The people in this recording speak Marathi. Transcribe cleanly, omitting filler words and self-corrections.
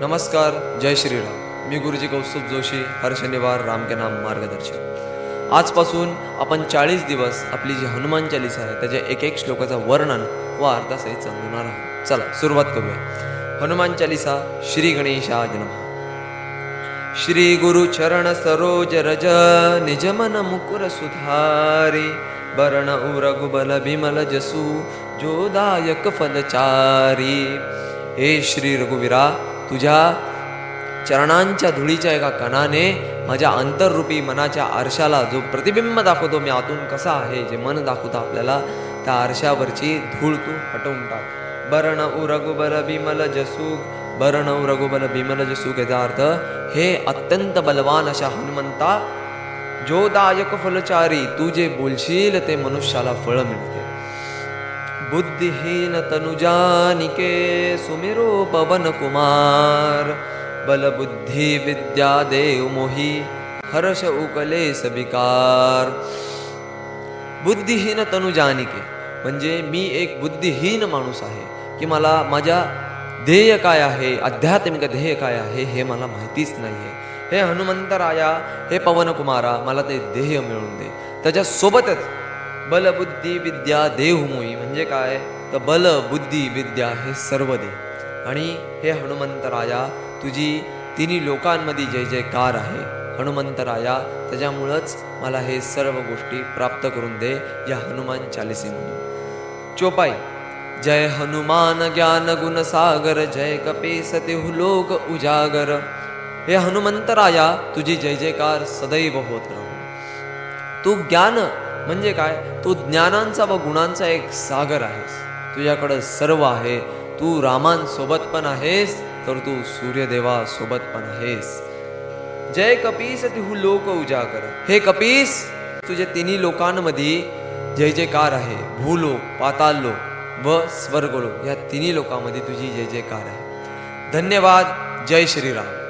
नमस्कार, जय श्रीराम. मी गुरुजी कौस्तुभ जोशी, हर शनिवार राम के नाम मार्गदर्शक. आजपासून आपण 40 दिवस आपली जी हनुमान चालीसा आहे त्याच्या एक एक श्लोकाचं वर्णन व अर्थासहित समजणार आहोत. चला सुरुवात करूया. हनुमान चालीसा. श्री गणेशाय नमः. श्री गुरु चरण सरोज रज निज मन मुकुर सुधारी वरण रघुबल बिमल जसु जोदायक फलचारी. हे श्री रघुवीरा, तुझ्या चरणांच्या धुळीच्या एका कणाने माझ्या अंतररूपी मनाच्या आरशाला जो प्रतिबिंब दाखवतो मी आतून कसा आहे, जे मन दाखवतं आपल्याला, त्या आरशावरची धूळ तू हटवून टाक. बरण रघुबल बिमल जसूग. बरण रघुबल बिमल जसूग याचा अर्थ, हे अत्यंत बलवान अशा हनुमंता, जोदायक फलचारी, तू जे बोलशील ते मनुष्याला फळ मिळते. बुद्धिहीन तनुजानिके सुमिरो पवन कुमार. बल बुद्धी विद्या देव मोही हर्ष उकले सबिकार. बुद्धिहीन तनुजानिके म्हणजे मी एक बुद्धिहीन माणूस आहे, की मला माझ्या ध्येय काय आहे, आध्यात्मिक ध्येय काय आहे हे मला माहितीच नाही आहे. हे हनुमंतराया, हे पवनकुमारा, मला ते ध्येय मिळवून दे. त्याच्यासोबतच बल बुद्धी विद्या देव मोही म्हणजे काय, तर बल बुद्धी विद्या हे सर्व दे. आणि हे हनुमंतराया, तुझी तिन्ही लोकांमध्ये जय जयकार आहे हनुमंतराया, त्याच्यामुळंच मला हे सर्व गोष्टी प्राप्त करून दे या हनुमान चालिसेमधून. चोपाई. जय हनुमान ज्ञान गुण सागर जय कपीसति लोक उजागर. हे हनुमंतराया, तुझी जय जयकार सदैव होत राहू. तू ज्ञान म्हणजे काय, तू ज्ञानांचा व गुणांचा एक सागर आहेस. तुझ्याकडं सर्व आहे. तू रामांसोबत पण आहेस, तर तू सूर्यदेवा सोबत पण आहेस. जय कपीस तिहू लोक उजागर. हे कपीस, तुझे तिन्ही लोकांमध्ये जय जयकार आहे. भूलोक, पाताळलोक व स्वर्गलोक या तिन्ही लोकांमध्ये तुझी जय जयकार आहे. धन्यवाद. जय श्रीराम.